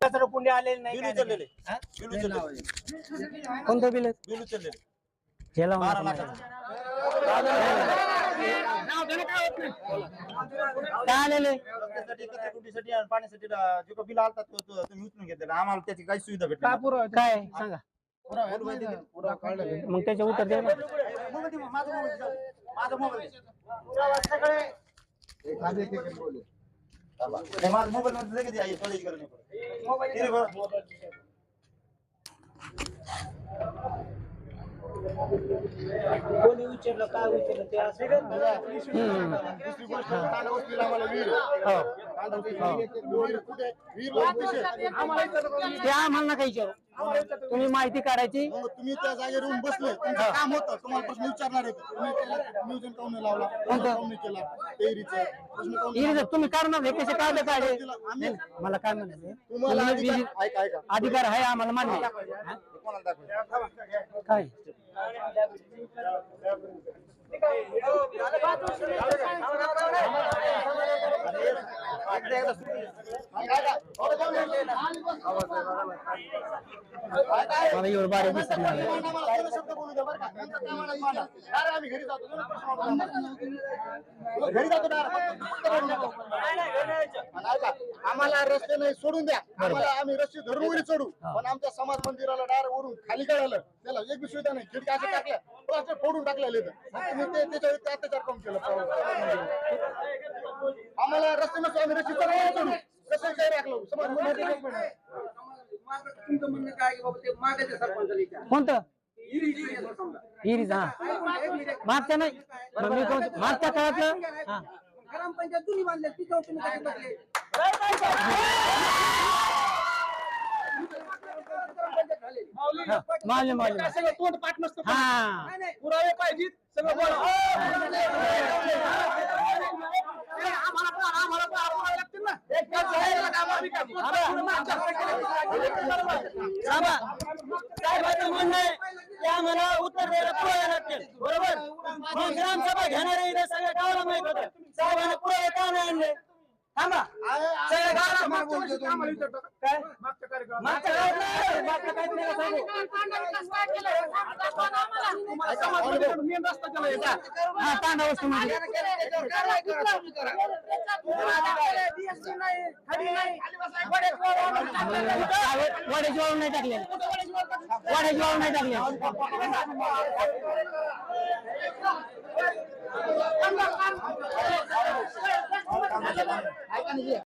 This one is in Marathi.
कुंडे आलेले नाही बिल काय उचललेले हा? बिल उचललेले कोणतं बिल बिल उचललेले ह्याला 12 लाखाचं काय आलेले रस्त्यासाठी कचराकुंडीसाठी आणि पाण्यासाठी जे काही बिल आलतात तुम्ही उचलून घेतलेलं आम्हाला त्याची काही सुविधा भेटली काय नाही. पुरावा काय सांगा पुरावा काढलेला. मग त्याचे उत्तर द्या ना. मोबाईल दे, माझा मोबाईल दे. नाही, माझा मोबाईल मध्ये लगेच आहे, कॉलेज करून ये. कोणी विचारलं काय विचारलं ते असं दुसरी गोष्ट तांडा वस्तीला आम्हाला विहीर आहे. तांडा विहीर कुठे विहीर अतिशय ते आम्हाला नका विचारू तुम्ही माहिती काढायची मग तुम्ही त्या जागेवर येऊन बसले तुमचं काम होतं तुम्हाला प्रश्न विचारणार आहे तुम्ही त्याला नियोजन काऊन नाही लावला काऊन नाही केला तेरीचं प्रश्न काऊन नाही इथे तुम्ही करणार हे कसे काढले पाहिजे केला? आम्ही मला काय म्हणायचं तुम्हाला तुम्ही अधिकार ऐका ऐका अधिकार आहे आम्हाला मान्य आहे. कोणाला दाखवायचं? काय मला एवढं बारीक दिसत नाही. शब्द बोलू द्या बरं का नंतर काय म्हणाल मांडा. अरे आम्ही घरी जातो घरी जातो आणि ऐका, आम्हाला रस्ते नाही सोडून द्या आम्हाला आम्ही रस्ते धरून वरी चढू पण आमच्या समाज मंदिराला डायरेक्ट वरून खाली काढलं त्याला एक बी सुविधा नाही खिडकी असं टाकल्या प्लास्टर फोडून टाकलेलं तुम्ही त्याच्यावर अत्याचार करून केलं आम्हाला रस्ते नसतो आम्ही रस्ते चढू कसं काय राखलं समाज मंदिर तुमचं म्हणणं काय की बाबा ते मागायचं सरपंचाला कोणतं समजा इरीज हा मागच्या नाही मग मी कोणतं- मागच्या काळातलं हा ग्रामपंचायत तुम्ही बांधले तिथं तुम्ही काय बसले मावले मावले सगळं तोंड पाठ नसतं हा पुरावे पाहिजेत सगळं बोला आम्हाला पुरावे लागतील ना साहेबांचं म्हणणं आहे की आम्हाला उत्तर द्यायला पुरावे लागतील बरोबर मग ग्रामसभा घेणारे इथे सगळ्या गावाला माहित होतं साहेबांना पुरावे का नाही आणले थांबा सगळ्या गावाला मागच्या वर्षी आम्हाला विचारतो काय मागच्या कार्यक्रमात मागच्या काळात नाही, मागच्या काळात नाही का सांगू मेन रस्ता केला हा तांडा वस्तू मध्ये वड्याची वाळून नाही टाकले वड्याची वाळून नाही टाकले ऐका ना